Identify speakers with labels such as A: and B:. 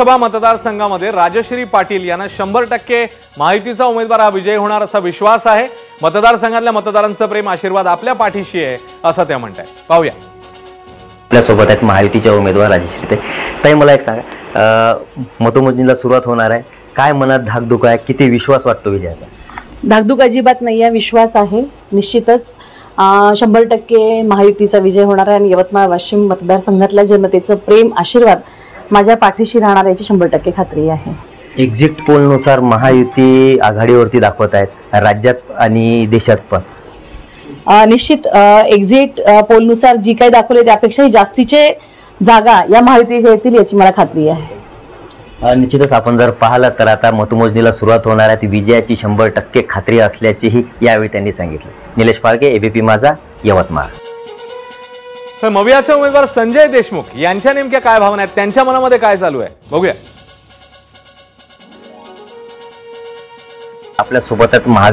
A: लोकसभा मतदारसंघामध्ये राजश्री पाटील यांना 100% महायुतीचा उमेदवार हा विजयी होणार असा विश्वास आहे। मतदारसंघातल्या मतदारांचं प्रेम आशीर्वाद आपल्या पाठीशी आहे असं त्या म्हणतात। पाहूया।
B: आपल्या सोबत आहेत महायुतीच्या उमेदवार राजश्री ताई, मला एक सांगा, मतमोजणीला सुरुवात होणार आहे, काय मनात धाकधूक आहे, किती विश्वास वाटतो विजयाचा?
C: धाकधूक अजिबात नाही आहे, विश्वास आहे। निश्चितच 100% महायुतीचा विजय होणार आहे आणि यवतमाळ वाशिम मतदारसंघातल्या जनतेचं प्रेम आशीर्वाद माझ्या पाठीशी राहणार याची 100% खात्री आहे।
B: एक्झिट पोलनुसार महायुती आघाडीवरती दाखवत आहेत राज्यात आणि देशात पण।
C: निश्चित एक्झिट पोलनुसार जी काही दाखवले त्यापेक्षाही जास्तीचे जागा या महायुतीच्या येतील याची मला खात्री आहे।
B: निश्चितच आपण जर पाहिलं तर आता मतमोजणीला सुरुवात होणार आहे, ती विजयाची 100% खात्री असल्याचीही यावेळी त्यांनी सांगितलं। निलेश फाळके, एबीपी माझा, यवतमाळ।
A: तर मवियाचे उमेदवार संजय देशमुख यांच्या नेमक्या काय भावना आहेत, त्यांच्या मनामध्ये काय चालू आहे, बघूया।
B: आपल्या सोबतच